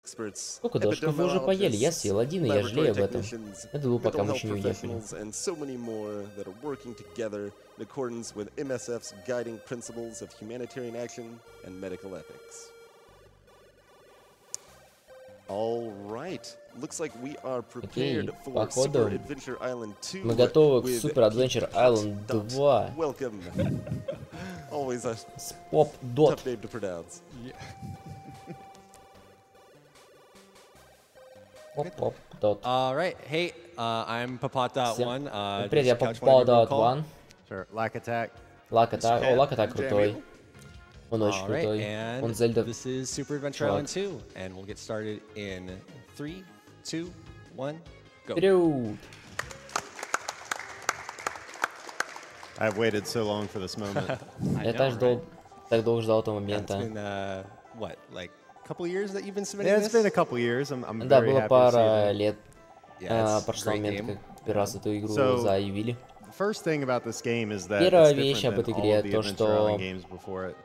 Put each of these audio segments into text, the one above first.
Сколько дошков вы уже поели? Я съел один, и я жалею об этом. Это было, пока мы еще не уехали. Окей, походу мы готовы к Super Adventure Island 2. С поп-дот. Поп-поп-дот. Alright, hey, I'm Papat.1. Привет, я Papat.1. Sure, Lack Attack. Lack Attack. О, Lack Attack крутой. Он очень крутой. Он Зельда. This is Super Adventure Island 2, and we'll get started in 3, 2, 1, go. Вперед! I've waited so long for this moment. Я так долго ждал этого момента. It's been, what, like a couple years that you've been submitting Yeah, this? it's been a couple years. I'm Да, very было happy to see пара that. лет. Прошло момент, как первый раз эту игру заявили. First thing about this game is that Первая it's вещь об different этой than игре all of the то, Adventure что Island games before it.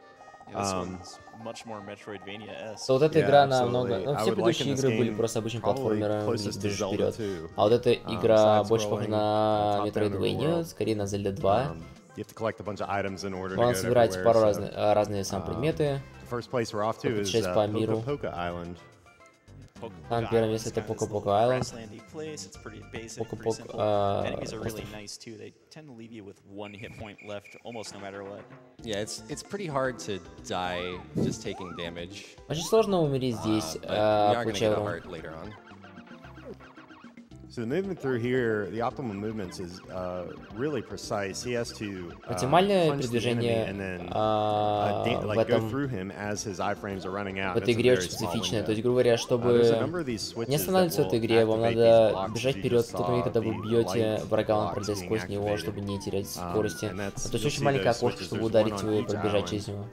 что вот эта игра намного... absolutely. Ну, I все would предыдущие liken this игры были game просто обычным probably платформером, где closest ты to бежишь Zelda вперед. 2. А вот эта игра больше side-scrolling, похожа на top-down Metroidvania, overworld. скорее на Zelda 2. You have to collect a bunch of items in order to Вам get собираете everywhere, пару so, разные сам предметы. the first place we're off to is Путешествие по миру. Poca Island. Там первое место это Пока-Пока Айленд. Yeah, it's pretty hard to die just taking damage. Очень сложно умереть здесь, получая урон. Later on. So the movement through here, the optimal movements is really precise. He has to Оптимальное punch the enemy передвижение and then в like go этом through him as his iframes are running out. в этой игре очень специфичная. То есть, грубо говоря, чтобы не останавливаться в этой игре, вам надо бежать вперед в тот момент, когда вы бьете врага, он пролезает сквозь него, чтобы не терять скорости. То есть очень маленькое окошко, чтобы ударить его и пробежать через него.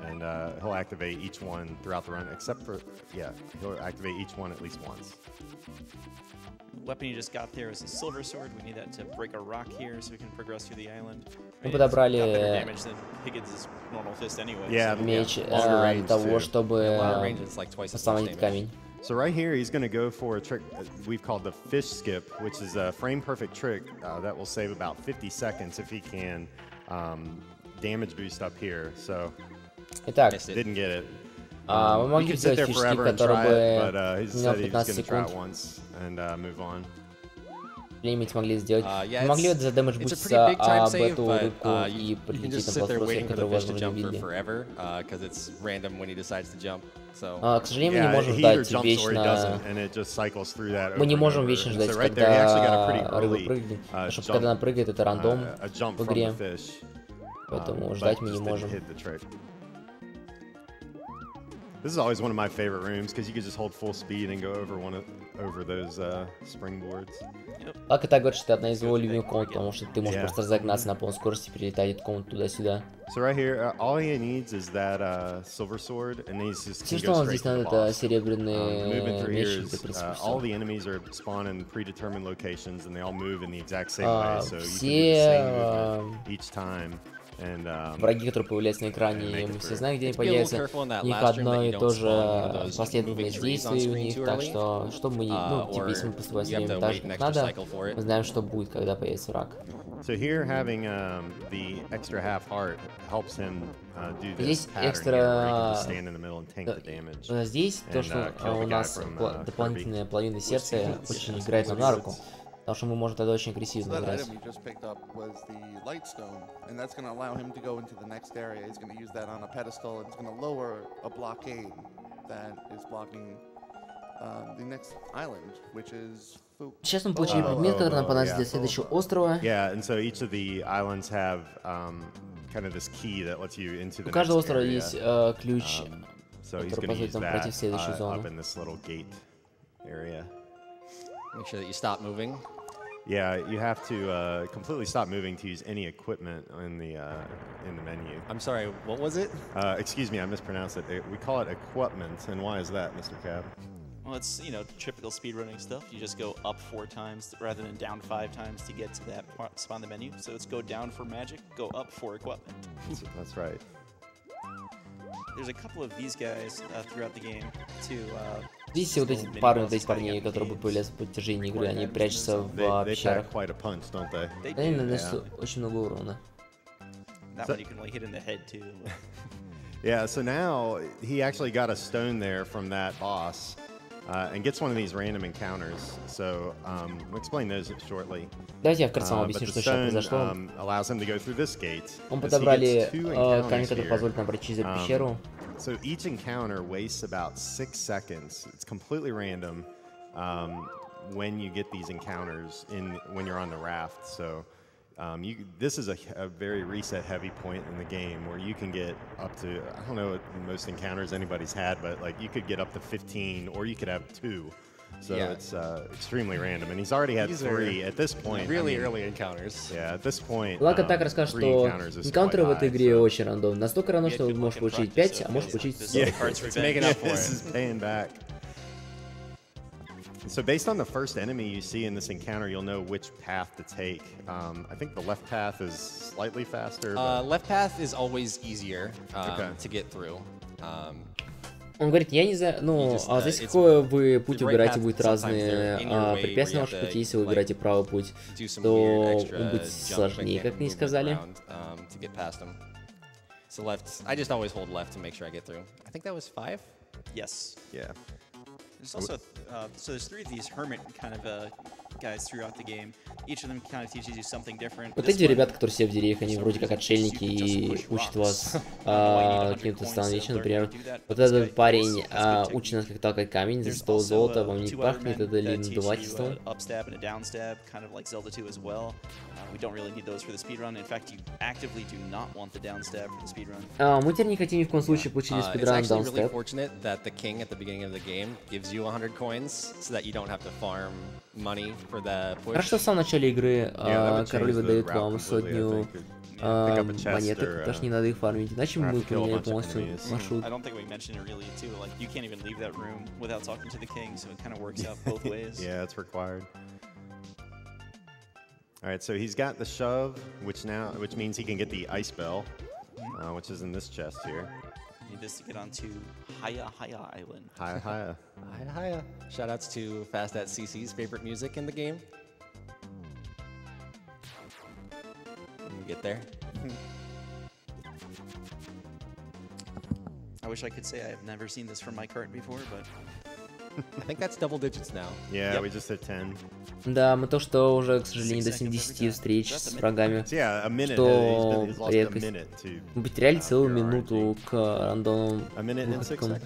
And he'll activate each one throughout the run, except for, yeah, he'll activate each one at least once. Weapon you just got there is a silver sword. We need that to break a rock here so we can progress through the island. Мы подобрали меч для того, чтобы остановить камень. So right here, he's going to go for a trick we've called the fish skip, which is a frame-perfect trick that will save about 50 seconds if he can damage boost up here. So, Итак, didn't get it. мы могли сделать фишки, которые бы занял 15 секунд. And move on. Время могли сделать. Мы могли задэмэдж буститься об эту рыбку и прилететь на платформу, которую возможно не видели. К сожалению, мы не можем ждать вечно... Мы не можем вечно ждать, когда рыба прыгнет. Потому что когда она прыгает, это рандом в игре. Поэтому ждать мы не можем. This is always one of my favorite rooms because you can just hold full speed and go over those springboards. Как это говорит, что это одна из его любимых комнат, потому что ты можешь просто разогнаться на полной скорости, перелетать от комнаты туда-сюда. So right here, all he needs is that silver sword, and he's just все, что он здесь надо, это серебряные мечи, в принципе, all the enemies are spawned in predetermined locations, and they all move in the exact same way, so you can do the все same movement each time. Враги, которые появляются на экране, мы все знаем, где они появятся. У них одно и то же последовательность действий у них, так что, чтобы мы, ну, типа, если мы поступаем с временем так же, как надо, мы знаем, что будет, когда появится враг. Здесь экстра... Здесь то, что у нас дополнительная половина сердца очень играет нам на руку. Потому что мы можем тогда очень агрессивно играть. Сейчас мы получили предмет, который нам понадобится для следующего острова. У каждого острова есть ключ, который позволит нам пройти в следующую зону. Make sure that you stop moving. Yeah, you have to completely stop moving to use any equipment in the menu. I'm sorry, what was it? Excuse me, I mispronounced it. We call it equipment, and why is that, Mr. Cab? Well, it's, you know, typical speedrunning stuff. You just go up 4 times rather than down 5 times to get to that spot in the menu. So let's go down for magic, go up for equipment. That's right. there's a couple of these guys throughout the game too. Видите, вот эти парней, которые будут появляться по протяжении игры, они прячутся в пещерах. Они наносят очень много урона. That one you can like hit in the head too. Yeah, so now he actually got a stone there from that boss. And gets one of these random encounters. So we'll explain those shortly. Давайте я вкратце вам объясню, что сейчас произошло. Allows him to go through this gate. Он подобрали камень, который позволит нам пройти за пещеру. So each encounter wastes about 6 seconds. It's completely random when you get these encounters when you're on the raft. So this is a very reset-heavy point in the game where you can get up to, I don't know what most encounters anybody's had, but like you could get up to 15 or you could have 2. So it's extremely random. And he's already had 3 at this point. Really early encounters. Yeah, at this point. Лака так расскажет, что энкаунтеры в этой игре очень рандомные. Настолько рано, что вы можете получить 5, а можете получить 40. This is paying back. So based on the first enemy you see in this encounter, you'll know which path to take. I think the left path is slightly faster. Left path is always easier to get through. Он говорит, я не знаю, ну, здесь какой вы путь выбираете, будет разные препятствия на вашем пути. Если вы выбираете правый путь, то он будет сложнее, как мне сказали. So left, I just always hold left to make sure I get through. I think that was 5? Yes. Yeah. There's also, so there's 3 of these hermit kind of guys throughout the game. Each of them kind of teaches you something different. Вот эти ребята, которые все в деревьях, они вроде как отшельники и учат вас каким-то странным вещам. Например, вот этот парень учит нас, как толкать камень за 100 золота, вам не пахнет это ли надувательством? Мы теперь не хотим ни в коем случае получить спидран даунстеп. Хорошо, в самом начале игры король выдает вам сотню монеток, потому что не надо их фармить, иначе мы поменяем полностью маршрут. Yeah, it's required. All right, so he's got the shove, which means he can get the ice bell, which is in this chest here. Need this to get onto Haya Island. Haya. Shoutouts to Fast at CC's favorite music in the game. When we get there. I wish I could say I have never seen this from my cart before, but I think that's double digits now. Yeah, we just hit 10. Да, мы то, что уже, к сожалению, до 70 встреч с врагами, что редкость. Мы потеряли целую минуту к рандомным выходкам.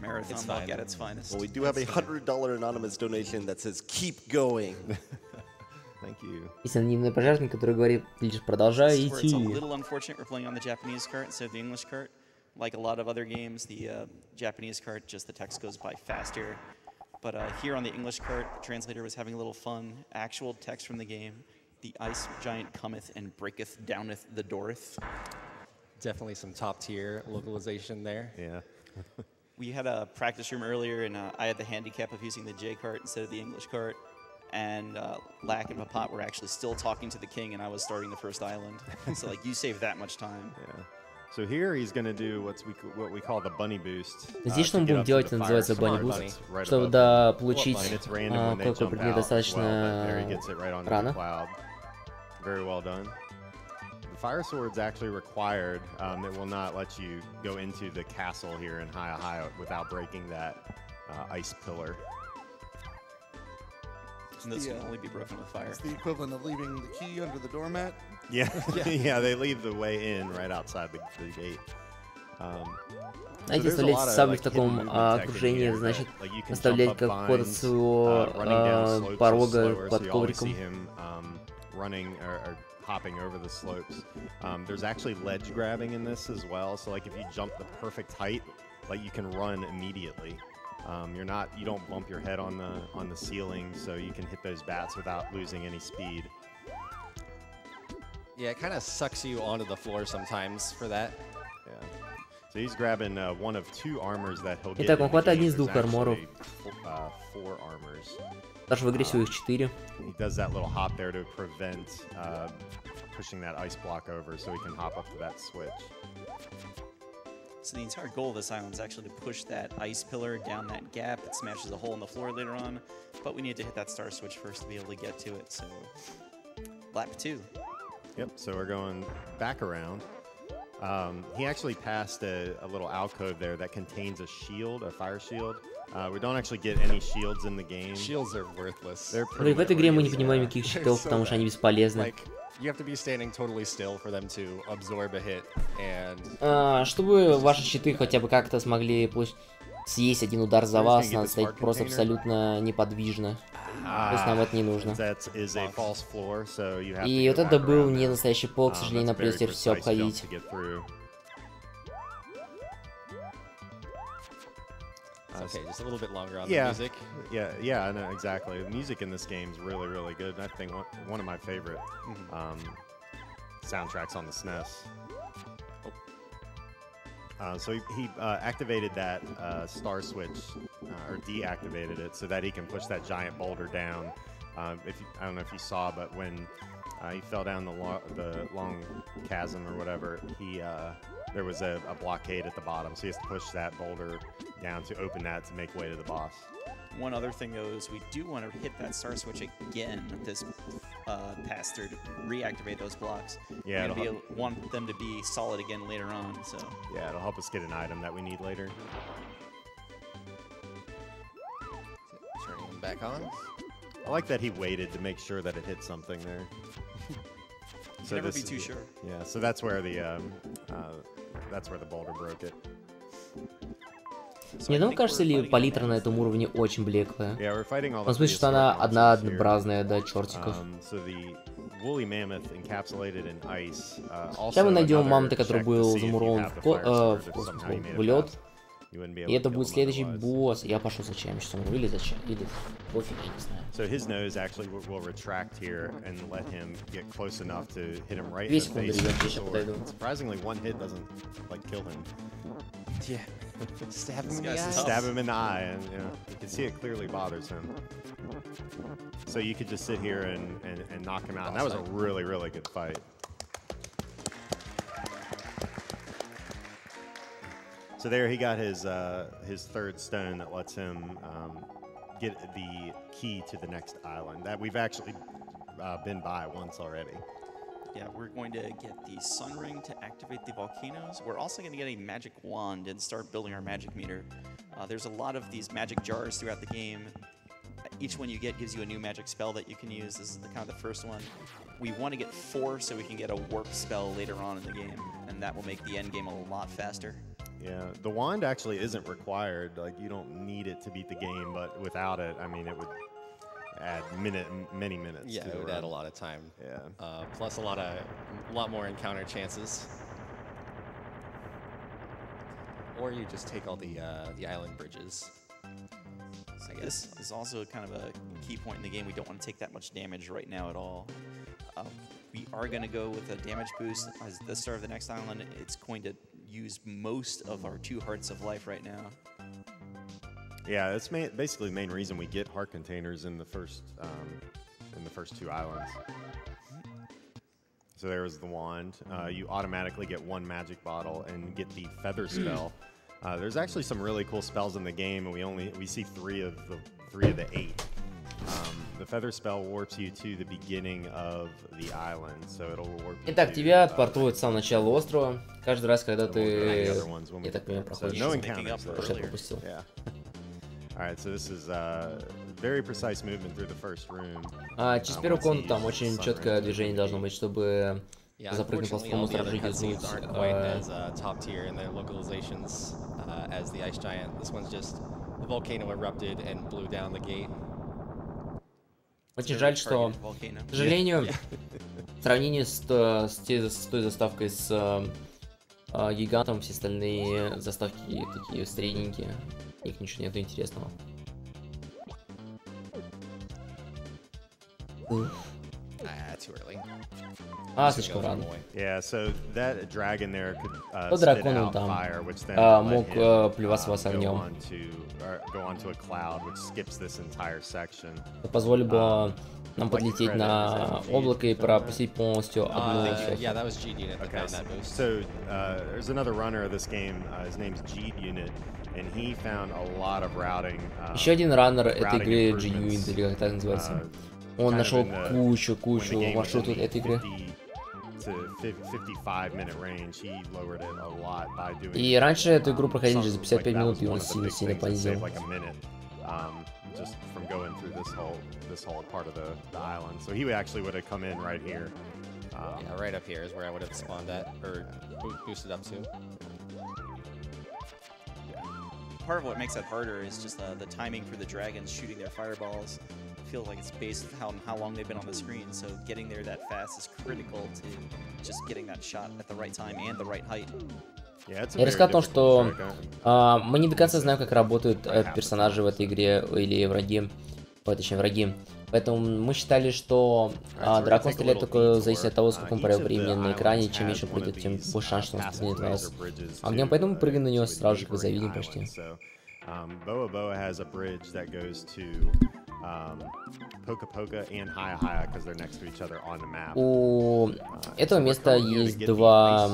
Marathon luck at its finest. Well, we do have a $100 anonymous donation that says "Keep going." Thank you. Есть анонимный пожарник, который говорит лишь продолжай идти. It's a little unfortunate we're playing on the Japanese cart instead of the English cart. Like a lot of other games, the Japanese cart, just the text goes by faster. But here on the English cart, the translator was having a little fun. Actual text from the game. The ice giant cometh and breaketh downeth the doorth. Definitely some top tier localization there. Yeah. We had a practice room earlier, and I had the handicap of using the J cart instead of the English cart. And Lack and Papat were actually still talking to the king, and I was starting the first island. So like, you save that much time. Yeah. So here he's going to do what we call the bunny boost. Здесь что мы будем делать, это называется bunny boost, чтобы получить кое-какой предмет достаточно рано. Very well done. The fire sword's actually required. It will not let you go into the castle here in Haya without breaking that ice pillar. And those can only be broken with fire. It's the equivalent of leaving the key under the doormat. Yeah, yeah, they leave the way in right outside the gate. Знаете, оставлять саблю в таком окружении, значит, оставлять какого-то своего порога под ковриком. Running or hopping over the slopes. There's actually ledge grabbing in this as well. So like if you jump the perfect height, like you can run immediately. You don't bump your head on the ceiling, so you can hit those bats without losing any speed. Yeah, it kind of sucks you onto the floor sometimes for that. Yeah. So he's grabbing one of 2 armors that he'll get. Итак, он хватает один из There's 2 арморов. actually 4 armors. Даже в игре всего их 4. He does that little hop there to prevent pushing that ice block over, so he can hop up to that switch. So the entire goal of this island is actually to push that ice pillar down that gap. It smashes a hole in the floor later on, but we need to hit that star switch first to be able to get to it. So lap 2. Yep. So we're going back around. He actually passed a little alcove there that contains a shield, a fire shield. We don't actually get any shields in the game. Shields are worthless. They're В pretty этой игре мы не worthless, понимаем yeah. никаких щитов, потому что они бесполезны. Like, you have to be standing totally still for them to absorb a hit, and Чтобы ваши щиты хотя бы как-то смогли съесть один удар за вас, надо стоять просто абсолютно неподвижно. То есть нам это не нужно. И вот это был не настоящий пол, к сожалению, нам придется все обходить. okay, just a little bit longer on Yeah. the music. Yeah, no, exactly. The music in this game is really, really good. And I think one of my favorite soundtracks on the SNES. So he activated that star switch, or deactivated it, so that he can push that giant boulder down. I don't know if you saw, but when he fell down the long chasm or whatever, there was a blockade at the bottom, so he has to push that boulder down to open that to make way to the boss. One other thing, though, is we do want to hit that star switch again with this pass through to reactivate those blocks. Yeah, we want them to be solid again later on. So yeah, it'll help us get an item that we need later. Turning them back on. I like that he waited to make sure that it hit something there. So never be too sure. Yeah, so that's where the boulder broke it. Мне ну кажется ли палитра на этом уровне очень блеклая? Yeah, we're fighting all В the смысле, что она prehistoric monsters here. однообразная до чертиков. So the woolly mammoth encapsulated in ice. Сейчас мы найдем Also мамонта, another который check to был see if you замурован have the fire sword, if somehow you made в it лед. past. You wouldn't be able И to это kill будет him следующий otherwise. босс. Я пошел зачем? Сейчас умру или зачем? Или пофиг, я не знаю. So his nose actually will retract here and let him get close enough to hit him right in 2 the секунды, face ребят, with я the сейчас sword. подойду. Surprisingly, one hit doesn't like kill him. Yeah. Stab him in the guy's eye. tough. Stab him in the eye, and you can see it clearly bothers him. So you could just sit here and knock him out. And that was a really, really good fight. So there he got his third stone that lets him get the key to the next island that we've actually been by once already. Yeah, we're going to get the sun ring to activate the volcanoes. We're also going to get a magic wand and start building our magic meter. There's a lot of these magic jars throughout the game. Each one you get gives you a new magic spell that you can use. This is kind of the first one. We want to get 4 so we can get a warp spell later on in the game, and that will make the end game a lot faster. Yeah, the wand actually isn't required. Like, you don't need it to beat the game, but without it, I mean, it would add many minutes. Yeah, to it the would run. add a lot of time. Yeah. Plus a lot more encounter chances. Or you just take all the island bridges. I guess this is also kind of a key point in the game. We don't want to take that much damage right now at all. We are going to go with a damage boost as the start of the next island. It's going to use most of our 2 hearts of life right now. Yeah, that's basically the main reason we get heart containers in the first 2 islands. So there's the wand. You automatically get 1 magic bottle and get the feather spell. There's actually some really cool spells in the game, and we see 3 of the 8. The feather spell warps you to the beginning of the island, so it'll warp you Итак, to, тебя отпортуют с самого начала острова. Каждый раз, когда ты, я так понимаю, проходишь. no Just encounters. picking up though. Потому что я earlier. пропустил. Yeah. All right, so this is very precise movement through the first room. Через первую комнату там очень четкое движение должно быть, чтобы Yeah, запрыгнуть по unfortunately, all платформу, the other сразу же cutscenes aren't гизнуть. quite as top tier in their localizations as the Ice Giant. This one's just the volcano erupted and blew down the gate. Очень жаль, что, Volcano. к сожалению, в сравнении с той заставкой с гигантом, все остальные заставки такие средненькие. В них ничего нету интересного. too early. Слишком рано. Yeah, so that dragon there could То spit дракон он out там fire, which then let мог him, плеваться вас огнем. go onto a cloud, which skips this entire section. Позволит бы нам подлететь на облако и пропустить полностью одну Yeah, that was G-Unit that found that boost. So there's another runner of this game. His name's G-Unit, and he found a lot of routing. Еще один раннер этой игры, routing G-Unit, или как это называется. Он kind of нашел in the- кучу when the game was маршрутов in the этой игры. 50 to 55-minute range, he lowered it a lot by doing. И раньше эту игру проходили some- за 55 like, that минут, was и one он of the big сильно things that понизил. saved, like, a minute, just from going through this whole part of the island. So he actually would have come in right here. Yeah, right up here is where I would have spawned at, or boosted up to. Part of what makes that harder is just the timing for the dragons shooting their fireballs. I feel like it's based on how long they've been on the screen, so getting there that fast is critical to just getting that shot at the right time and the right height. Yeah, it's a Я very рассказал о том, difficult что track. мы не до конца знаем, как работают персонажи в этой игре или враги, точнее враги. Поэтому мы считали, что дракон стреляет только зависит от того, сколько он провел времени на экране. Чем меньше прыгает, тем больше шанс, что он стрельнет в вас огнем. Поэтому мы прыгаем на него сразу же, как завидим почти. Boa has a bridge that goes to Poka Poka and Haya Haya because they're next to each other on the map. У этого места есть два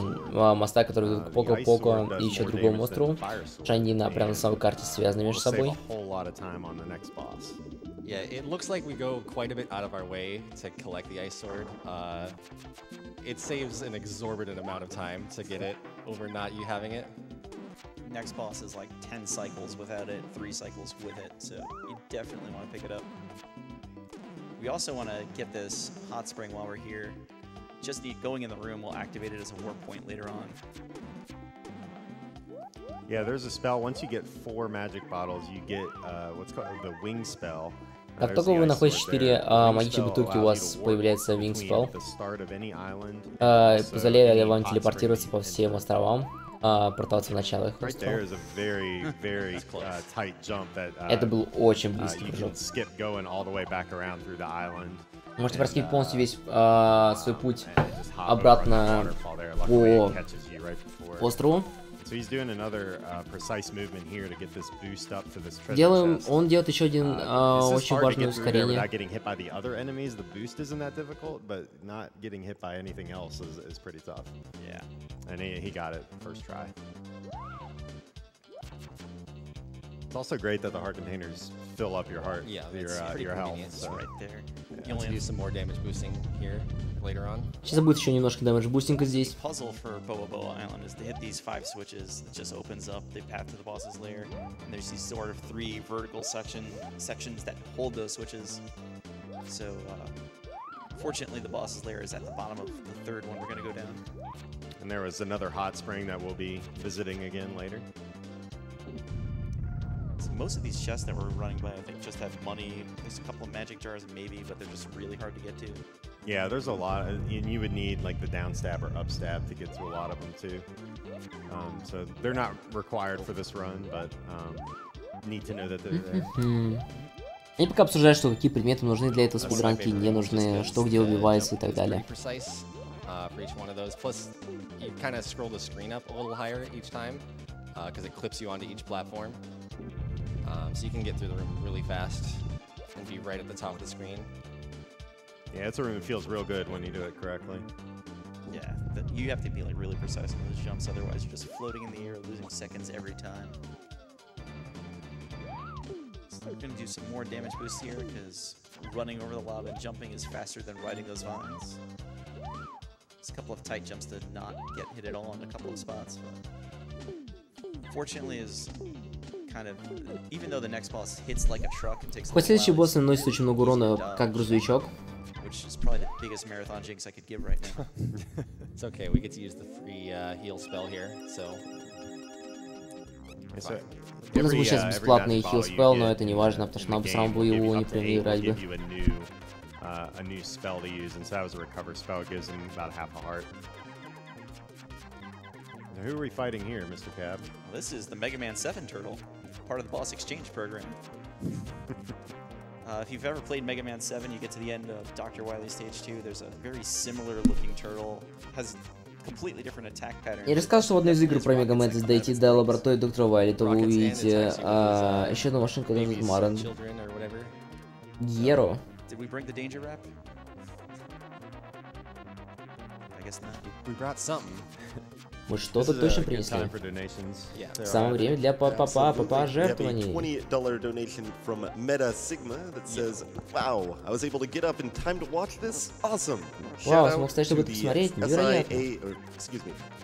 моста, которые ведут к Поко-Поко и еще другому острову. Они прямо на самой карте связаны между собой. Yeah, it looks like we go quite a bit out of our way to collect the ice sword. It saves an exorbitant amount of time to get it over not you having it. Next boss is like 10 cycles without it, 3 cycles with it, so you definitely want to pick it up. We also want to get this hot spring while we're here. Just going in the room will activate it as a warp point later on. Yeah, there's a spell. Once you get 4 magic bottles, you get what's called the wing spell. Как только вы находите 4 магические бутылки, у вас появляется Wing Spell. Позволяет вам телепортироваться по всем островам, портоваться в начало их островов. Это был очень близкий прыжок. Можете проскипать полностью весь свой путь обратно по острову. Он делает еще один очень важное ускорение. It's also great that the heart containers fill up your heart, your health. So right there. You only do some more damage boosting here later on. Сейчас будет еще немножко damage boosting здесь. Puzzle for Boa Boa Island is to hit these 5 switches. It just opens up the path to the boss's lair, and there's these sort of 3 vertical sections that hold those switches. So, fortunately, the boss's lair is at the bottom of the 3rd one we're going to go down. And there was another hot spring that we'll be visiting again later. So most of these chests that we're running by, I think, just have money. There's a couple of magic jars, maybe, but they're just really hard to get to. Yeah, there's a lot, and you would need like the down stab or up stab to get to a lot of them too. So they're not required for this run, but need to know that they're there. Они пока обсуждают, что какие предметы нужны для этого спидранки, не нужны, что где убивается и так далее. For each one of those. Plus, you kind of scroll the screen up a little higher each time because it clips you onto each platform. So you can get through the room really fast and be right at the top of the screen. Yeah, it's a room that feels real good when you do it correctly. Yeah, you have to be like really precise on those jumps, otherwise you're just floating in the air, losing seconds every time. So we're gonna do some more damage boosts here because running over the lava and jumping is faster than riding those vines. There's a couple of tight jumps to not get hit at all in a couple of spots. But fortunately, is kind of, even though the next boss hits like a truck and takes. Следующий босс наносит очень много урона, как грузовичок. Which is probably the biggest marathon jinx I could give right now. It's okay, we get to use the free heal spell here, so. У нас будет сейчас бесплатный heal spell, но это не важно, потому что нам бы самому его не проиграть бы. A new spell to use, and so that was a recover spell. It gives him about half a heart. Now, who are we fighting here, Mr. Cab? Well, this is the Mega Man 7 turtle, part of the boss exchange program. If you've ever played Mega Man 7, you get to the end of Dr. Wily Stage 2. There's a very similar looking turtle. Has completely different attack pattern. Я рассказал, что в одной из игр про Мега Мэн, если дойти до лаборатории доктора Вайли, то вы увидите еще одну машинку, которая называется Марен. Геро. Did we bring the danger wrap? I guess not. We brought something. Мы что-то точно принесли. Самое время для пожертвований. $28 donation from Meta Sigma that says, "Wow, I was able to get up in time to watch this. Awesome." Вау, смог встать, чтобы это посмотреть. Невероятно.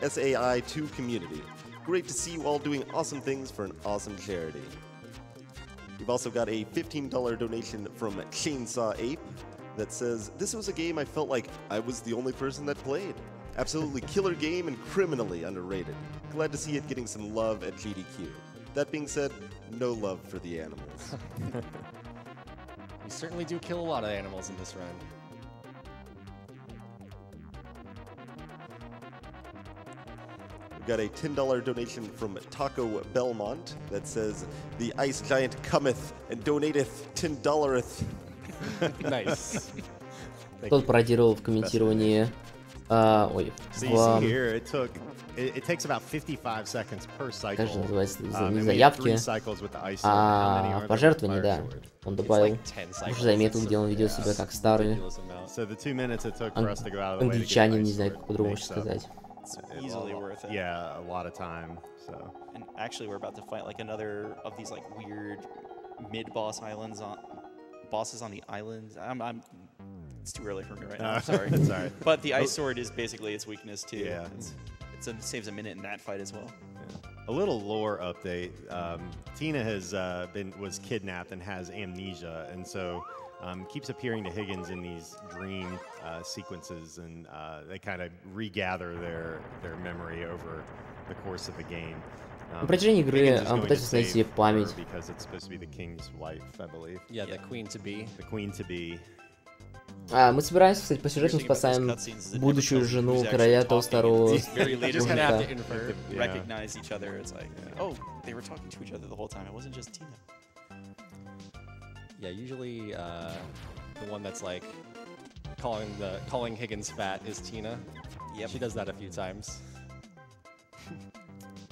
SAI2 community. Great to see you all doing awesome things for an awesome charity. We've also got a $15 donation from Chainsaw Ape that says, "This was a game I felt like I was the only person that played. Absolutely killer game and criminally underrated. Glad to see it getting some love at GDQ. That being said, no love for the animals." We certainly do kill a lot of animals in this run. We've got a $10 donation from Taco Belmont that says, "The ice giant cometh and donateth $10." Nice. Тот пародировал в комментировании. Ой. So you see here, it takes about 55 seconds per cycle. Как же называется? Не заявки, пожертвования, да. Он добавил. Уже заметил, где он ведет себя как старый англичанин, не знаю, как по-другому сказать. It's easily worth it. Yeah, a lot of time. So. And actually, we're about to fight like another of these like weird mid-boss islands bosses on the island. It's too early for me right now. I'm sorry. It's all right. But the ice sword is basically its weakness too. Yeah. It saves a minute in that fight as well. Yeah. A little lore update. Tina was kidnapped and has amnesia, and so keeps appearing to Higgins in these dream sequences, and they kind of regather their memory over the course of the game. На протяжении игры пытается найти память. Because it's supposed to be the king's wife, I believe. Yeah, the queen to be. The queen to be. Мы собираемся, кстати, по сюжету спасаем будущую жену короля того старого мужика. Recognize each other. It's like, oh, they were talking to each other the whole time. It wasn't just Tina. Yeah, usually the one that's like calling Higgins fat is Tina. Yep. She does that a few times.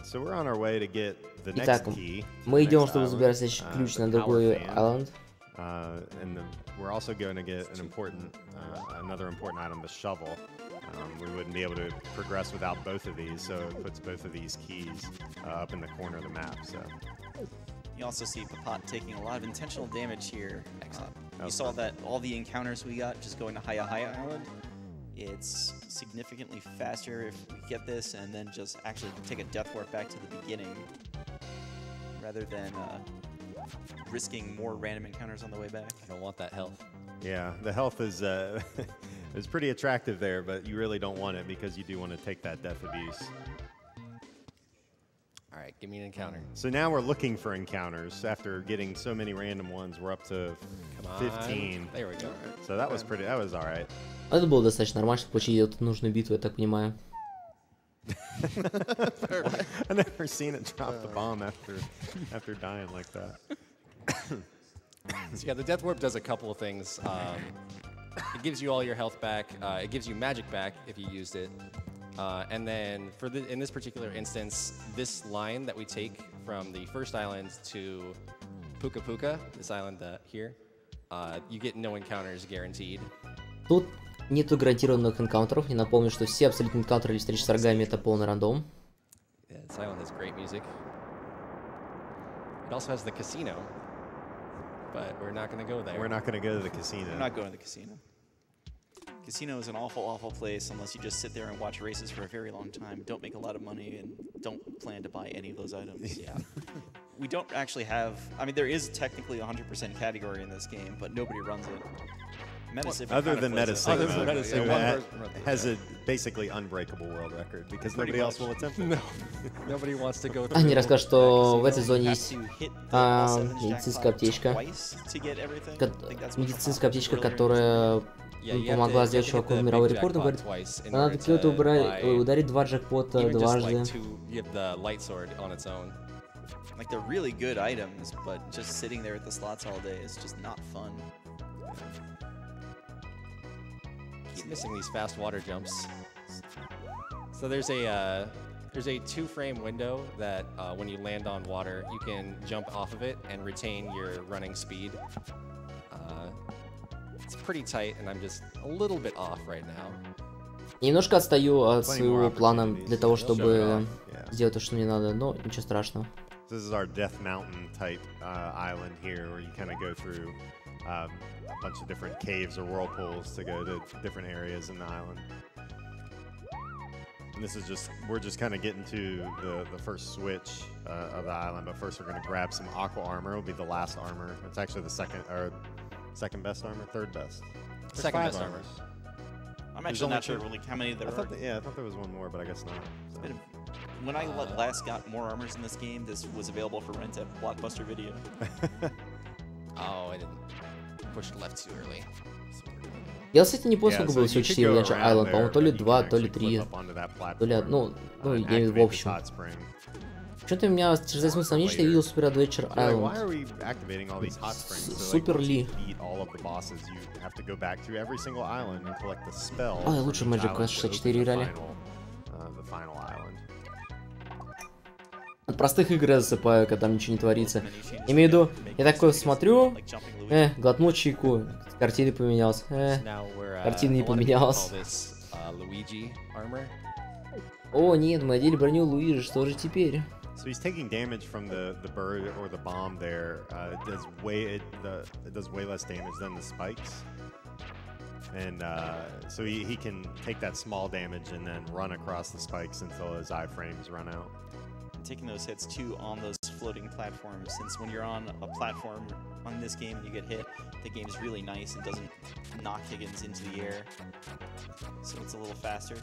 So we're on our way to get the next Итак, key. мы идем, чтобы забрать следующий ключ на другой island. And we're also going to get another important item, the shovel. We wouldn't be able to progress without both of these, so it puts both of these keys up in the corner of the map. So you also see Papat taking a lot of intentional damage here. Excellent. You saw that all the encounters we got just going to Haya Island. It's significantly faster if we get this and then just actually take a death warp back to the beginning rather than risking more random encounters on the way back. I don't want that health. Yeah, the health is is pretty attractive there, but you really don't want it because you do want to take that death abuse. All right, give me an encounter. So now we're looking for encounters. After getting so many random ones, we're up to 15. There we go. So that was all right. Это было достаточно нормально, чтобы получить эту нужную битву, я так понимаю. I've never seen it drop the bomb after dying like that. So yeah, the death warp does a couple of things. It gives you all your health back. It gives you magic back if you used it. And then in this particular instance, this line that we take from the first island to Puka Puka, this island here, you get no encounters guaranteed. Тут нету гарантированных энкаунтеров. Я напомню, что все абсолютные энкаунтеры или встречи с врагами это полный рандом. Yeah, this island has great music. It also has the casino, but we're not going to go there. We're not going to go to the casino. I'm not going to the casino. Casino is an awful, awful place unless you just sit there and watch races for a very long time, don't make a lot of money, and don't plan to buy any of those items. Yeah. We don't actually have, I mean, there is technically a 100% category in this game, but nobody runs it. Other than Meta Sigma, it has a basically unbreakable world record because nobody else will attempt it. No, nobody wants to go through. Они расскажут, что в этой зоне есть медицинская аптечка. Медицинская аптечка, которая помогла сделать чуваку мировой рекорд. Говорит, надо кто-то ударить 2 джекпота дважды. Like, they're really good items, but just sitting there at the slots all day is just not fun. Keep missing these fast water jumps. So there's a 2-frame window that when you land on water, you can jump off of it and retain your running speed. It's pretty tight, and I'm just a little bit off right now. Немножко отстаю от своего плана для того, чтобы сделать то, что мне надо, но ничего страшного. This is our Death Mountain type island here, where you kind of go through a bunch of different caves or whirlpools to go to different areas in the island. And this is we're just kind of getting to the first switch of the island, but first we're going to grab some aqua armor. It'll be the last armor. It's actually the second best armor, third best. Second best armor. I'm actually not sure like how many there are. I thought there was one more, but I guess not. So. When I last got more armors in this game, this was available for rent at Blockbuster Video. Oh, I didn't push left too early. Я, кстати, не помню, сколько было Switch Team Adventure Island, по-моему, то ли 2, то ли 3, то ли, ну, я имею в виду в общем. Что-то у меня терзает смысл сомнений, что я видел Super Adventure Island. Супер ли? Ой, лучше Magic Quest 64 играли. От простых игр я засыпаю, когда там ничего не творится. Я имею в виду, я такой смотрю, глотнул чайку, картина поменялась, картина не поменялась. О, нет, мы одели броню Луиджи, что же теперь? So he's taking damage from the bird or the bomb there. It does way less damage than the spikes, and so he can take that small damage and then run across the spikes until his iframes run out. Taking those hits too on those floating platforms, since when you're on a platform on this game and you get hit, the game's really nice and doesn't knock Higgins into the air, so it's a little faster.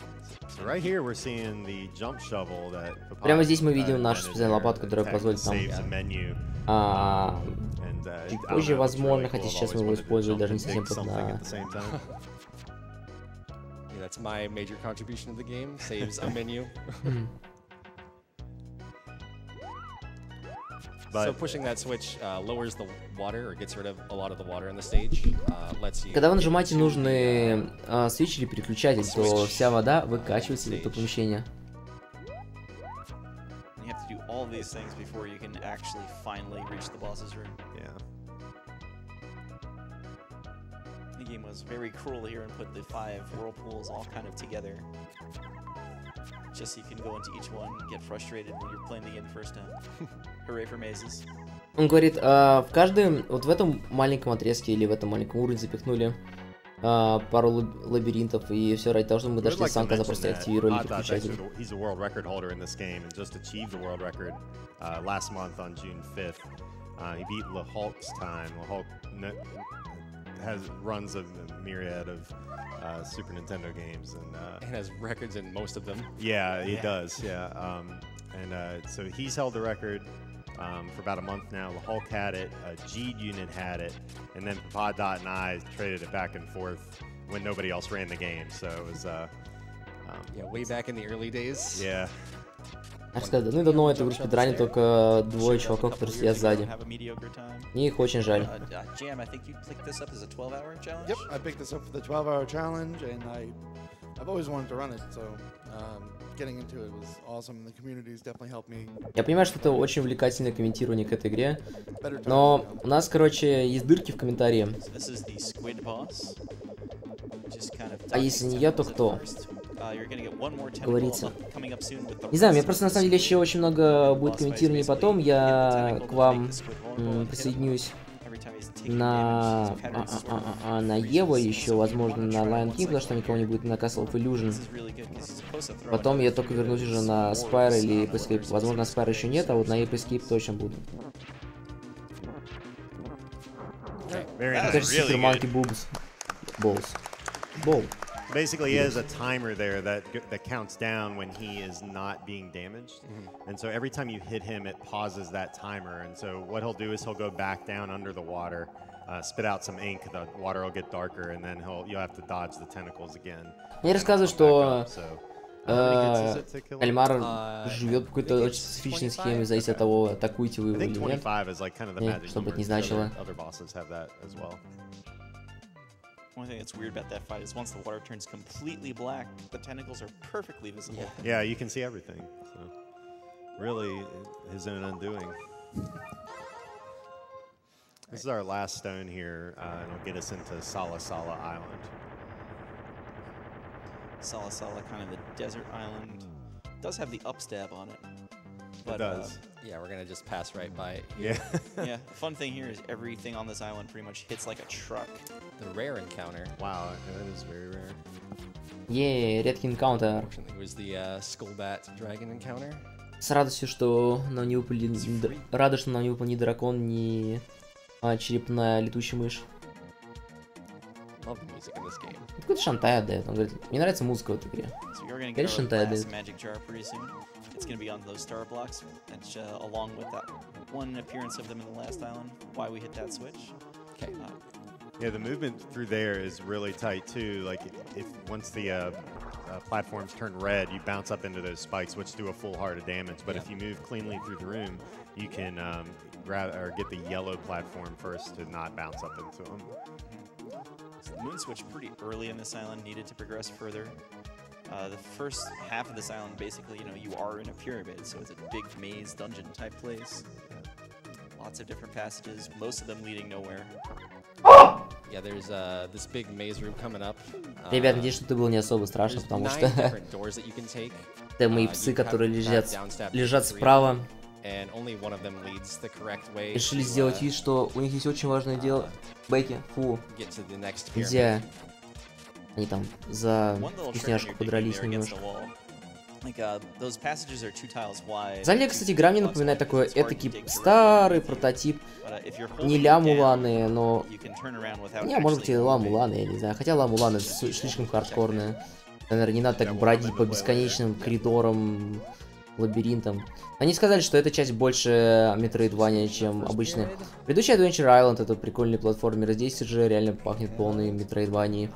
So right here we're seeing the jump shovel that. Прямо здесь мы видим нашу специальную лопатку, которая позволит нам чуть позже, возможно, хотя сейчас мы его используем даже не совсем под на. That's my major contribution to the game. Saves a menu. So pushing that switch lowers the water or gets rid of a lot of the water in the stage. Lets you. Когда вы нажимаете нужный свич или переключатель, то вся вода выкачивается из этого помещения. You have to do all these things before you can actually finally reach the boss's room. Yeah. The game was very cruel here and put the 5 whirlpools all kind of together. Just so you can go into each one and get frustrated when you're playing the game first time. Hooray for mazes. Он говорит, в каждом, вот в этом маленьком отрезке или в этом маленьком уровне запихнули пару лабиринтов, и все ради того, чтобы мы дошли сам, когда просто активировали переключатель. He's a world record holder in this game and just achieved the world record last month on June 5th. He beat LaHulk's time. LaHulk runs a myriad of Super Nintendo games and has records in most of them. Yeah, he does. Yeah, so he's held the record for about a month now. The Hulk had it, G'd Unit had it, and then Papa and I traded it back and forth when nobody else ran the game. So it was yeah, way back in the early days. Yeah. Я сказал, ну и давно это в спидранит только двое чуваков, которые сидят сзади. Мне их очень жаль. Jam, I think you picked this up as a 12-hour challenge? Yep, I picked this up for the 12-hour challenge, and I've always wanted to run it, so getting into it was awesome. The community's definitely helped me. Я понимаю, что это очень увлекательное комментирование к этой игре, но у нас, короче, есть дырки в комментарии. А если не я, то кто? Говорится. Не знаю, мне просто на самом деле еще очень много будет комментирований потом. Я к вам присоединюсь на Еву, еще, возможно, на Lion King, потому что никого не будет на Castle of Illusion. Потом я только вернусь уже на Spire или Ape Escape. Возможно, на Spire еще нет, а вот на Ape Escape точно буду. Кажется, Super Monkey Balls. Basically, he has a timer there that counts down when he is not being damaged. And so every time you hit him, it pauses that timer. And so what he'll do is he'll go back down under the water, spit out some ink, the water will get darker, and then you'll have to dodge the tentacles again. Мне рассказывают, что кальмар живет по какой-то очень специфичной схеме, зависит от того, атакуете вы его или нет. Что бы это ни значило. One thing that's weird about that fight is once the water turns completely black, the tentacles are perfectly visible. Yeah, you can see everything. So really, his own undoing. This is our last stone here, and it'll get us into Sala Sala Island. Sala Sala, kind of the desert island, does have the upstab on it. But, it does. Yeah, we're gonna just pass right by it. Yeah. Yeah. The fun thing here is everything on this island pretty much hits like a truck. The rare encounter. Wow, that is very rare. Редкий энкаунтер. It was the Skullbat Dragon encounter. С радостью, что на него выпал ни дракон, ни черепная летучая мышь. Love the music in this game. Какой-то шантай отдает. Он говорит, мне нравится музыка в этой игре. Конечно, шантай отдает. It's going to be on those star blocks, and along with that one appearance of them in the last island, why we hit that switch. Okay. Yeah, the movement through there is really tight too. Like if once the platforms turn red, you bounce up into those spikes, which do a full heart of damage. But if you move cleanly through the room, you can grab or get the yellow platform first to not bounce up into them. So the moon switch pretty early in this island needed to progress further. The first half of this island, basically, you are in a pyramid, so it's a big maze dungeon type place. Lots of different passages, most of them leading nowhere. Yeah, there's this big maze room coming up. Ребят, надеюсь, что это было не особо страшно, потому что это мои псы, которые лежат справа. Решили сделать вид, что у них есть очень важное дело. Бэки, фу. Нельзя. Они там за вкусняшку подрались немножко. Сзади, кстати, игра мне напоминает такой этакий старый прототип. Не Ля Муланы, но... Не, может быть и Ла Муланы, я не знаю. Хотя Ла Муланы это слишком хардкорная. Наверное, не надо так бродить по бесконечным коридорам, лабиринтам. Они сказали, что эта часть больше Metroidvania, чем обычная. Предыдущий Adventure Island — это прикольный платформер. Здесь же реально пахнет полной Metroidvania.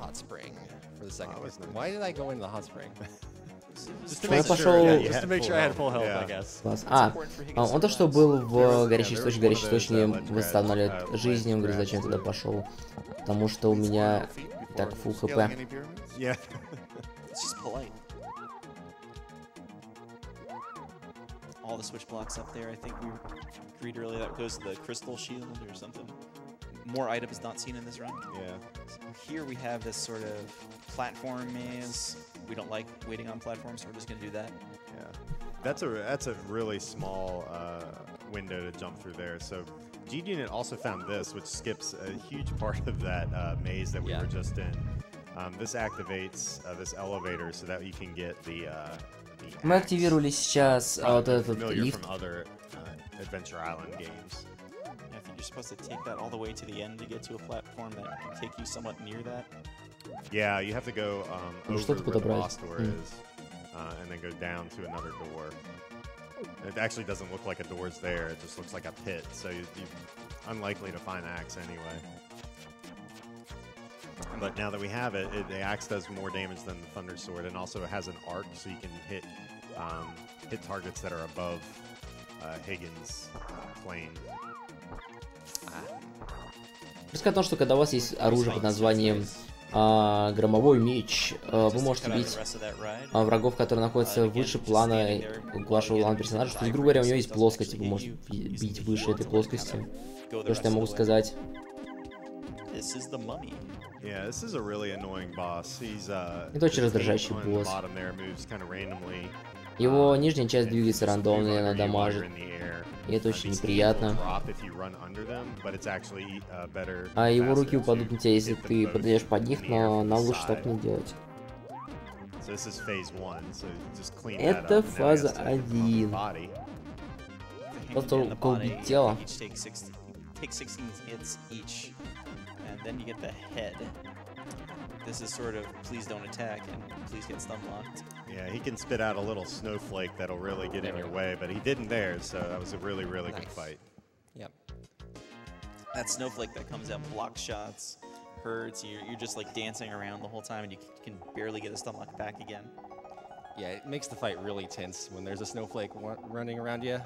Why did I go into the hot spring? Just to make sure I had full health, I guess. Он то, что был в горячей источнике восстанавливает жизнь, он говорит, зачем я туда пошел. Потому что у меня так full хп. All the switch blocks up there, I think we agreed earlier that goes to the crystal shield or something. More items not seen in this run. Yeah. So here we have this sort of platform maze. We don't like waiting on platforms, so we're just going to do that. Yeah. That's a really small window to jump through there. So GDUnit also found this, which skips a huge part of that maze that we were just in. This activates this elevator so that you can get the Мы активировали сейчас вот этот лифт. Adventure Island games. I think you're supposed to take that all the way to the end to get to a platform that can take you somewhat near that. Yeah, you have to go over where the boss door is, and then go down to another door. It actually doesn't look like a door's there; it just looks like a pit. So you're unlikely to find axe anyway. But now that we have it, the axe does more damage than the thunder sword, and also it has an arc, so you can hit targets that are above Higgins' plane. Расскажу о том, что когда у вас есть оружие под названием громовой меч, вы можете бить врагов, которые находятся выше плана вашего главного персонажа. То есть, грубо говоря, у него есть плоскость, вы можете бить выше этой плоскости. То, что я могу сказать. Yeah, this is a really annoying boss. Это очень раздражающий босс. Его нижняя часть двигается рандомно, и она дамажит. И это очень неприятно. А его руки упадут на тебя, если ты подаешь под них, но нам лучше так не делать. Это фаза 1. Просто убить тело. Then you get the head. This is sort of please don't attack and please get stun locked. Yeah, he can spit out a little snowflake that'll really get in your way, but he didn't there, so that was a really, really good fight. Yep. That snowflake that comes out blocks shots, hurts. You're just like dancing around the whole time, and you can barely get a stun lock back again. Yeah, it makes the fight really tense when there's a snowflake running around you.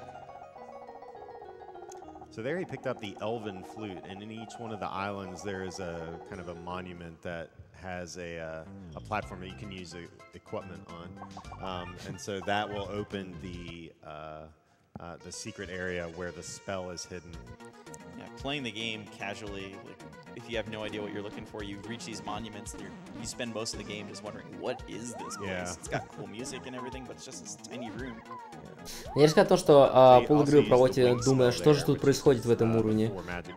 So there he picked up the elven flute, and in each one of the islands there is a kind of a monument that has a platform that you can use equipment on, and so that will open the secret area where the spell is hidden. Yeah, playing the game casually, like, if you have no idea what you're looking for, you reach these monuments, and you spend most of the game just wondering, what is this place? Yeah. It's got cool music and everything, but it's just this tiny room. Я же сказал то, что полигры проводите, думая, что же тут происходит в этом уровне.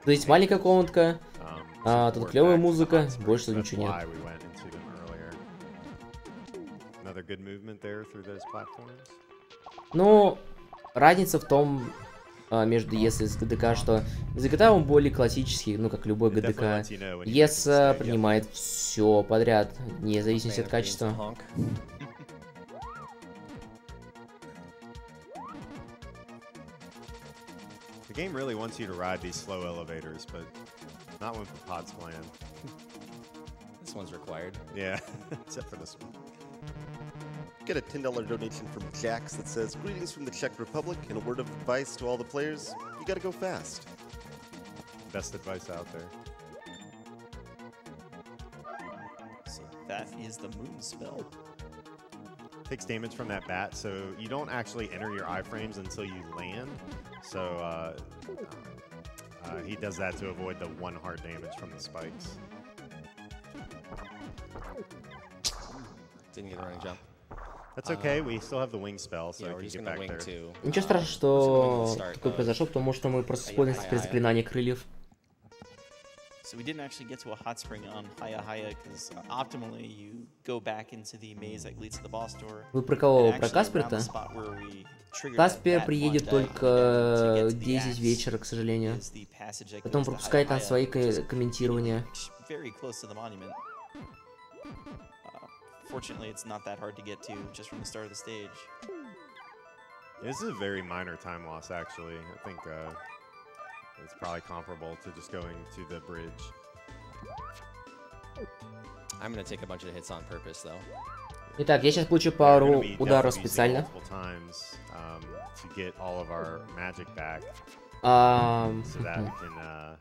То есть маленькая комнатка, тут клевая музыка, больше тут ничего нет. Ну, разница в том, между ES и SGDQ, что SGDQ он более классический, ну как любой GDK. ES принимает все подряд, вне зависимости от качества. The game really wants you to ride these slow elevators, but not when pods plan. This one's required. Yeah, except for this one. Get a $10 donation from Jax that says, "Greetings from the Czech Republic, and a word of advice to all the players, you gotta go fast." Best advice out there. So that is the moon spell. Takes damage from that bat, so you don't actually enter your iframes until you land. So he does that to avoid the 1 heart damage from the spikes. Didn't get a running jump. That's okay, we still have the wing spell, so we can get back there. Ничего страшного, что такое произошло, потому что мы просто используем теперь заклинание крыльев. So we didn't actually get to a hot spring on Haya Haya, because optimally you go back into the maze that leads to the boss door. Вы про кого? Про Каспер-то? Каспер приедет только в 10 вечера, к сожалению. Потом пропускает там свои комментирования. Fortunately, it's not that hard to get to just from the start of the stage. This is a very minor time loss, actually. I think it's probably comparable to just going to the bridge. I'm gonna take a bunch of hits on purpose, though. Итак, я сейчас получу пару ударов специально. To get all of our magic back, so that we can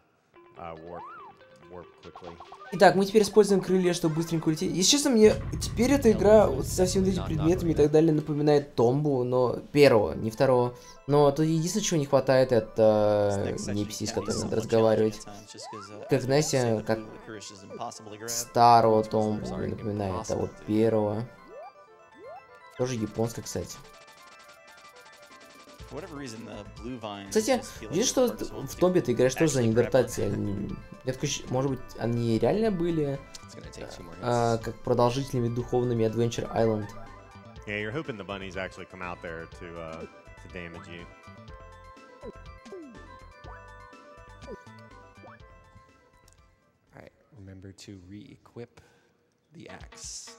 warp quickly. Итак, мы теперь используем крылья, чтобы быстренько улететь. Если честно, мне теперь эта игра вот со всеми этими предметами и так далее напоминает Томбу, но первого, не второго. Но тут единственное, чего не хватает, это NPC, с которым надо разговаривать. Как, знаете, как старого Томбу напоминает, а вот первого. Тоже японская, кстати. Кстати, видишь, что в Томбе ты играешь тоже за неадаптации. Я такой, может быть, они реально были как продолжительными духовными Adventure Island. Yeah, you're hoping the bunnies actually come out there to damage you. All right, remember to re-equip the axe.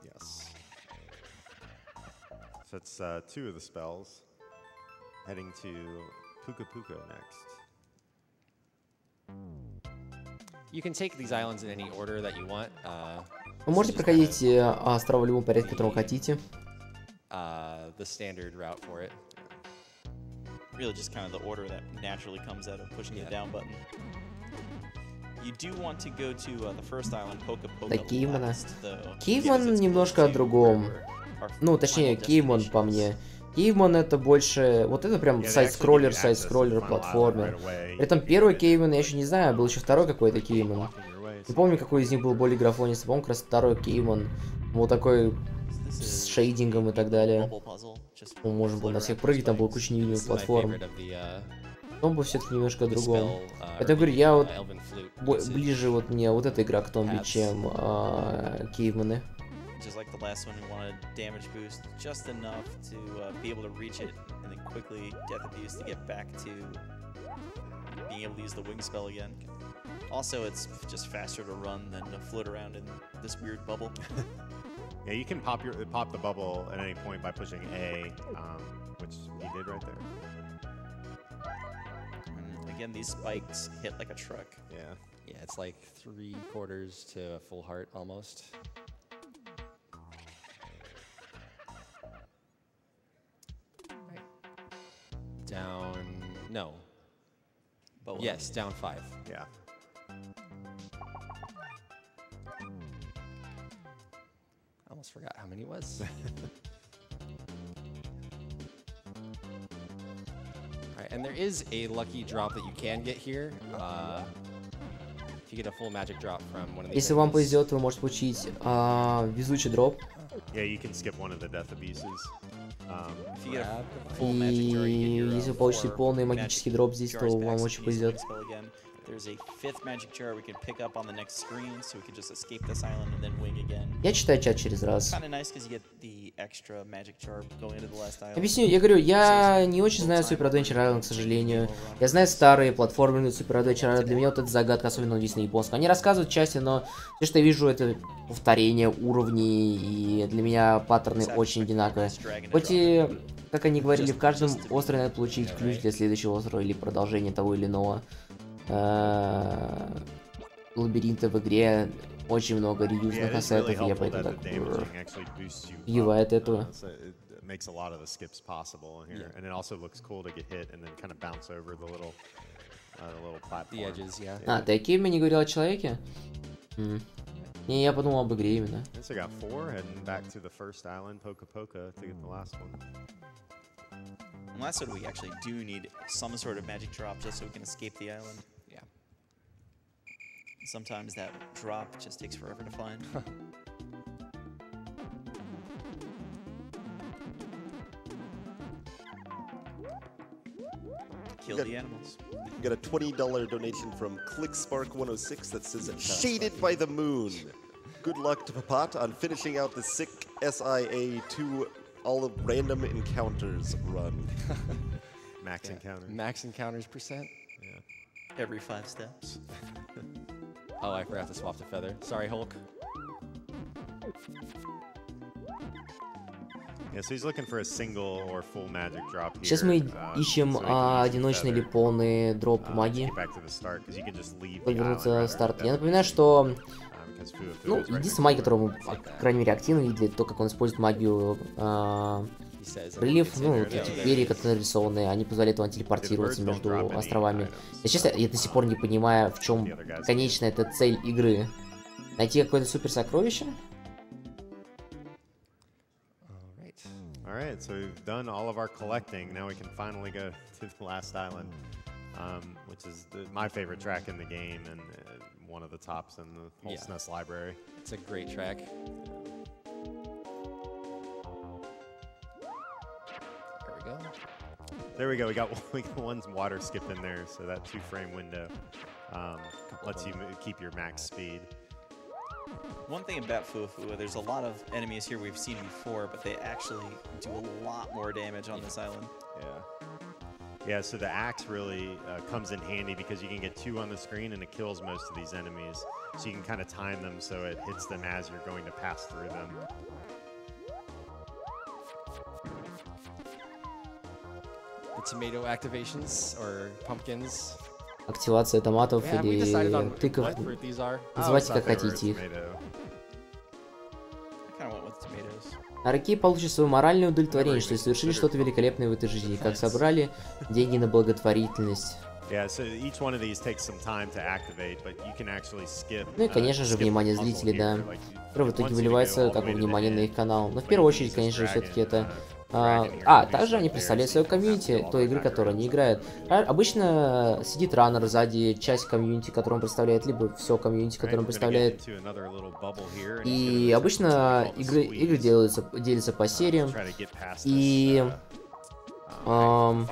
Yes. So that's 2 of the spells. Heading to Puka Puka next. You can take these islands in any order that you want. Вы можете проходить острова в любом порядке, которого хотите. The standard route for it. Really just kind of the order that naturally comes out of pushing the down button. You do want to go to the first island, Puka Puka. Да, Кейвмана. Кейвман немножко о другом. Ну, точнее, Кейвман по мне. Кейвман это больше... Вот это прям сайд-скроллер, платформер. При этом первый Кейвман, я еще не знаю, был еще второй какой-то Кейвман. Не помню, какой из них был более графонистый. По-моему, как раз второй Кейвман. Вот такой с шейдингом и так далее. Он можно было на всех прыгать, там была куча невидимых платформ. Томба все-таки немножко о другом. Это, говорю, я вот... Ближе вот мне вот эта игра к Томбе, чем Кейвманы. Just like the last one, we wanted damage boost just enough to be able to reach it, and then quickly death abuse to get back to being able to use the wing spell again. Also, it's just faster to run than to float around in this weird bubble. Yeah, you can pop the bubble at any point by pushing A, which he did right there. And again, these spikes hit like a truck. Yeah. Yeah, it's like 3/4 to a full heart almost. No. But yes, down 5. Yeah. I almost forgot how many it was. Alright, and there is a lucky drop that you can get here. If you get a full magic drop from one of these. Если вам повезет, вы можете получить везучий дроп. Yeah, you can skip one of the death abuses. If you get a full magic jar, you get your, если вы получите полный магический дроп здесь, то вам очень повезет. There's a 5th magic jar we can pick up on the next screen, so we can just escape this island and then wing again. Я читаю чат через раз. Kinda nice because you get the extra magic jar going into the last island. Объясню, я говорю, я не очень знаю Super Adventure Island, к сожалению. Я знаю старые платформенные Super Adventure Island, для меня вот эта загадка, особенно весь на японском. Они рассказывают части, но все, что я вижу, это повторение уровней, и для меня паттерны очень одинаковые. Хоть и, как они говорили, в каждом острове надо получить ключ для следующего острова или продолжение того или иного. Лабиринты в игре, очень много реюзных ассетов, и я поэтому так бивает этого. Makes a lot of the skips possible here, and it also looks cool to get hit and then kind of bounce over the little platform. The edges, yeah. А, ты о Кельме не говорил о человеке? Не, я подумал об игре именно. So I got 4 heading back to the first island, Poka Poka, to get the last one. And last one, we actually do need some sort of magic drop just so we can escape the island. Yeah. Sometimes that drop just takes forever to find. Kill the animals. We got a $20 donation from ClickSpark106 that says, "Shaded by the moon. Good luck to Papat on finishing out the sick SIA2 all of random encounters run." Max encounters. Max encounters percent? Yeah. Every 5 steps. Oh, I forgot to swap the feather. Sorry, Hulk. Yeah, so he's looking for a single or full magic drop here. Сейчас мы ищем одиночный или полный дроп магии. Повернуться в старт. Я напоминаю, что ну, единственная магия, которую мы, по крайней мере, активно видели, то, как он использует магию крыльев, ну, вот эти перья, которые нарисованы, они позволяют вам телепортироваться между островами. Я, честно, я до сих пор не понимаю, в чем конечная эта цель игры. Найти какое-то супер сокровище? Alright, so we've done all of our collecting. Now we can finally go to the last island, which is my favorite track in the game and one of the tops in the whole SNES library. It's a great track. There we go. There we go. We got one water skip in there, so that 2-frame window lets you keep your max speed. One thing about Fuafua, there's a lot of enemies here we've seen before, but they actually do a lot more damage on this island. Yeah. Yeah, so the axe really comes in handy because you can get 2 on the screen and it kills most of these enemies. So you can kind of time them so it hits them as you're going to pass through them. The tomato activations or pumpkins. Активация томатов или тыков. Называйте как хотите их. Игроки получат свое моральное удовлетворение, что совершили что-то великолепное в этой жизни, как собрали деньги на благотворительность. Ну и, конечно же, внимание зрителей, да, которое в итоге выливается как бы внимание на их канал. Но в первую очередь, конечно же, все-таки это... также они представляют свое комьюнити, той игры, которую они играют. Обычно сидит раннер сзади, часть комьюнити, которую он представляет, либо все комьюнити, которое он представляет. И обычно игры делятся по сериям. И... ну,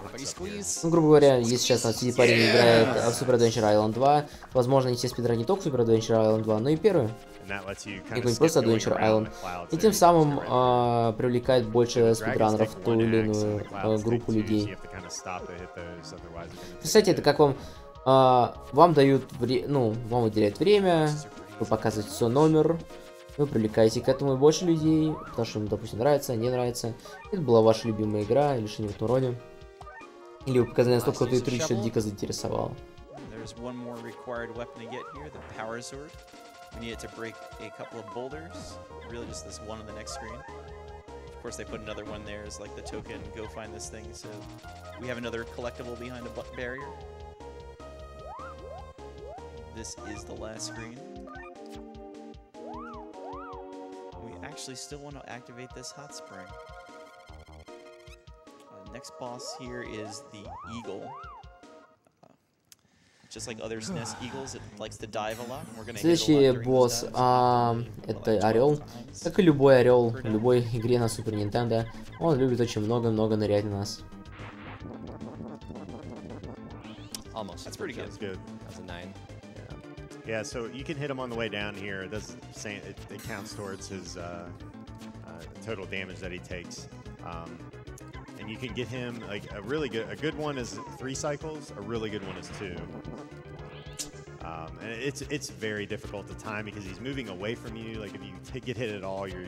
грубо говоря, если сейчас сидит парень и играет в Super Adventure Island 2, возможно, они все спидранят не только Super Adventure Island 2, но и первый. Не просто Adventure Island. И тем самым привлекает больше спидранеров в ту или иную группу людей. Представьте, это как вам дают, вам выделяют время, вы показываете все номер, вы привлекаете к этому больше людей, потому что им, допустим, нравится, не нравится. Это была ваша любимая игра или что-нибудь в этом роде. Или вы показали настолько крутую игру, что дико заинтересовало. We need it to break a couple of boulders. Really just this one on the next screen. Of course, they put another one there as like the token, go find this thing. So we have another collectible behind a barrier. This is the last screen. We actually still want to activate this hot spring. Next boss here is the eagle. Just like other SNES eagles, it likes to dive a lot. We're gonna Следующий босс это орел. Как и любой орел в любой игре на Супер Нинтендо, он любит очень много нырять на нас. Almost. That's pretty good. That's good. That's a 9. Yeah, so you can hit him on the way down here. It counts towards his total damage that he takes. And you can get him like a good one is 3 cycles, a really good one is 2. And it's very difficult to time because he's moving away from you. Like if you get hit at all, you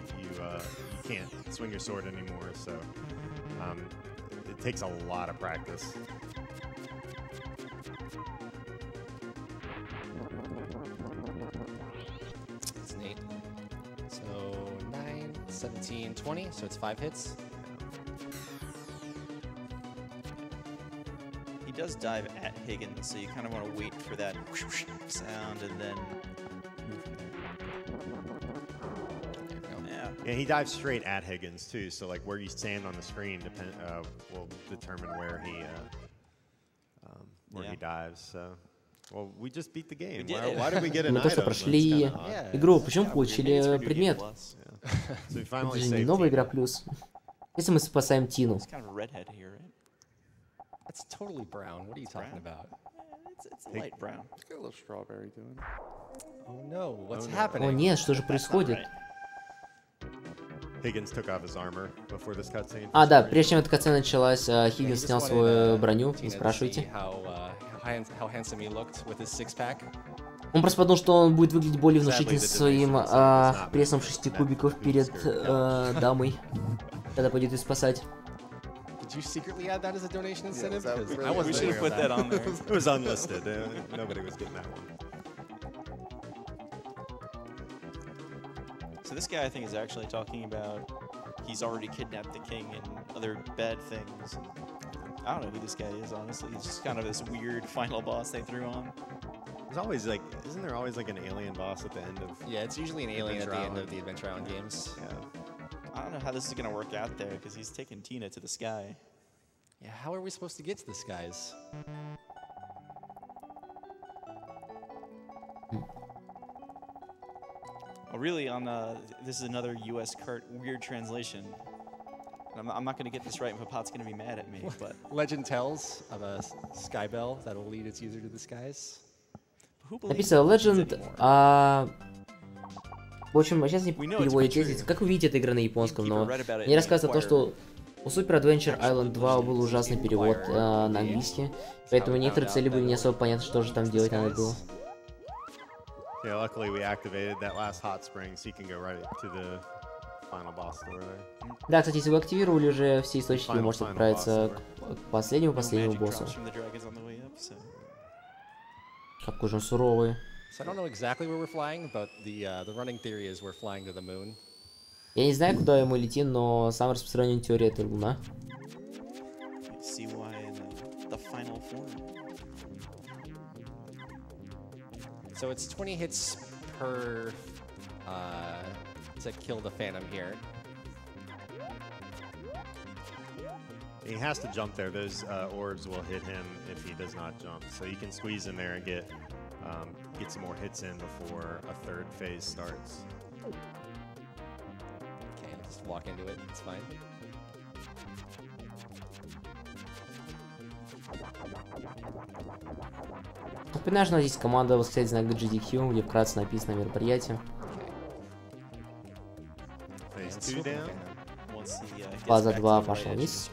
can't swing your sword anymore. So it takes a lot of practice. That's neat. So 9, 17, 20. So it's 5 hits. He does dive at Higgins, so you kind of want to wait for that sound and then move from there. Yeah, he dives straight at Higgins too. So like where you stand on the screen will determine where he dives. So, well, we just beat the game. Why did we get an Мы только прошли игру, почему получили предмет? Это же не новая игра плюс. Если мы спасаем Тину. It's totally brown. What are you talking about? It's light brown. It's got a little strawberry to it. Oh no, what's happening? О нет, что же происходит? Higgins took off his armor before this cutscene. А, да, прежде чем эта катсцена началась, Хиггинс снял свою броню, не спрашивайте. How handsome he looked with his six-pack. Он просто подумал, что он будет выглядеть более внушительно своим прессом 6 кубиков перед дамой, когда пойдет ее спасать. Did you secretly add that as a donation incentive? We should have put that on there. It was unlisted. Nobody was getting that one. So this guy, I think, is actually talking about he's already kidnapped the king and other bad things. I don't know who this guy is, honestly. He's just kind of this weird final boss they threw on. There's always like, isn't there always like an alien boss at the end of? Yeah, it's usually an alien at the end of the Adventure Island games. Yeah. I don't know how this is going to work out there, because he's taking Tina to the sky. Yeah, how are we supposed to get to the skies? Well, really, this is another US cart weird translation. I'm not going to get this right, and Papat's going to be mad at me, but... Legend tells of a sky bell that will lead its user to the skies. Написано Legend, в общем, сейчас не переводите здесь. Как вы видите, это игра на японском, но мне рассказывают о том, что у Super Adventure Island 2 был ужасный перевод на английский, поэтому некоторые цели были не особо понятны, что же там делать надо было. Yeah, luckily we activated that last hot spring, so you can go right to the final boss door there. Да, кстати, если вы активировали уже все источники, вы можете отправиться к последнему боссу. Какой же он суровый. So I don't know exactly where we're flying, but the running theory is we're flying to the moon. Я не знаю, куда мы летим, но самая распространенная теория это Луна. So it's 20 hits per to kill the Phantom here. He has to jump there. Those orbs will hit him if he does not jump. So you can squeeze in there and get some more hits in before a third phase starts. Okay, just walk into it. It's fine. Напоминаю, что здесь команда восклицательный знак SGDQ, где вкратце написано мероприятие. Фаза 2 пошла вниз.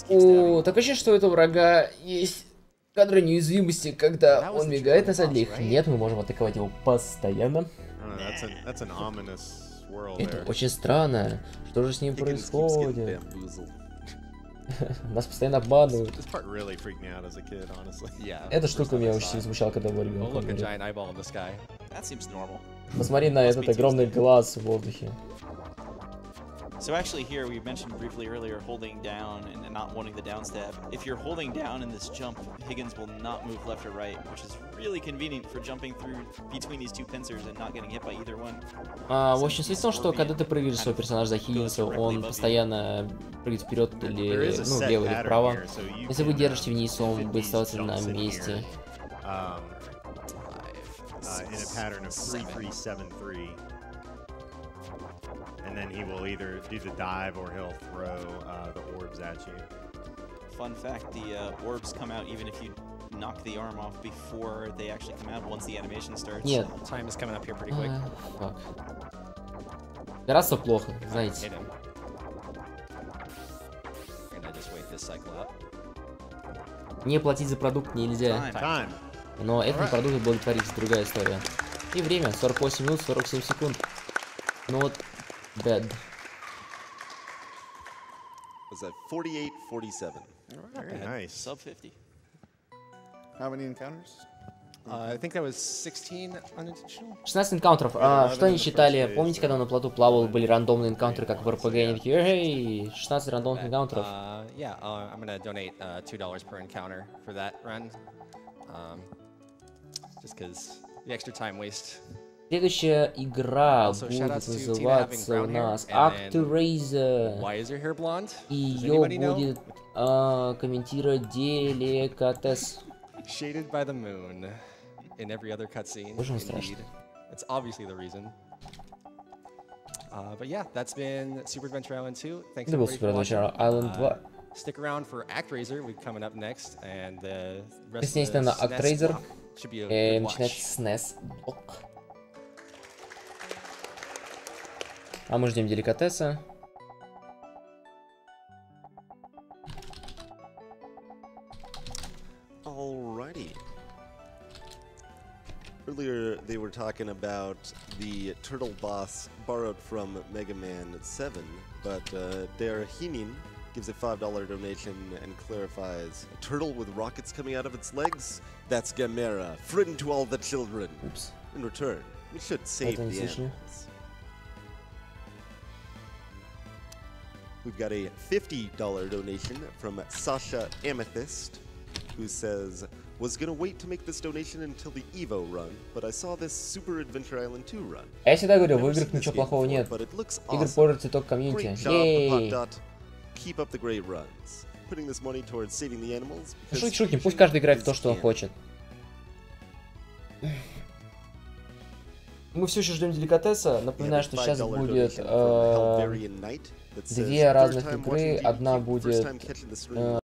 О, так ощущение, что у этого врага есть кадры неуязвимости, когда он мигает, на самом деле их нет, мы можем атаковать его постоянно. Это очень странно. Что же с ним происходит? Нас постоянно обманывают. Эта штука меня очень сильно смущала, когда был ребенком. Посмотри на этот огромный глаз в воздухе. So actually here we mentioned briefly earlier holding down and not wanting the down stab. If you're holding down in this jump, Higgins will not move left or right, which is really convenient for jumping through between these two pincers and not getting hit by either one. В общем, суть в том, что когда ты прыгаешь свой персонаж за Хиггинса, он постоянно прыгает вперед или, ну, влево или вправо. Если вы держите вниз, он будет оставаться на месте. In a pattern of 3-3-7-3. And then he will either do the dive or he'll throw the orbs at you. Fun fact, the orbs come out even if you knock the arm off before they actually come out once the animation starts. Нет. Time is coming up here pretty quick. Гораздо плохо, знаете. Не платить за продукт нельзя. Но это не продукт, это благотворительность, другая история. И время, 48 минут, 47 секунд. Not bad. Was that 48-47? Very nice. Sub 50. How many encounters? I think that was 16 unintentional. 16 энкаунтеров. Что они считали? Помните, когда на плоту плавал, были рандомные энкаунтеры, как в РПГ? Они такие, эй, 16 рандомных энкаунтеров. Yeah, I'm gonna donate $2 per encounter for that run. Just because the extra time waste. Следующая игра будет называться у нас Actraiser. И ее будет комментировать Деликатес. Shaded by the moon in every other cutscene. Indeed. It's obviously the reason. But yeah, that's been Super Adventure Island 2. Thanks everybody for watching. Stick around for Actraiser. We're coming up next, and the rest of the SNES block should be a good watch. SNES блок. А мы ждем Деликатеса. Alrighty. Earlier they were talking about the turtle boss borrowed from Mega Man 7, but Der Hinin gives a $5 donation and clarifies, a turtle with rockets coming out of its legs? That's Gamera, friend to all the children. Oops. In return, we should save the animals. We've got a $50 donation from Sasha Amethyst, who says, was gonna wait to make this donation until the Evo run, but I saw this Super Adventure Island 2 run. Я всегда говорю, в играх ничего плохого нет. Игры портят цветок комьюнити. Keep up the great runs. Putting this money towards saving the animals. Шутим, пусть каждый играет в то, что он хочет. Мы все еще ждем Деликатеса. Напоминаю, что сейчас будет две разных игры. Одна будет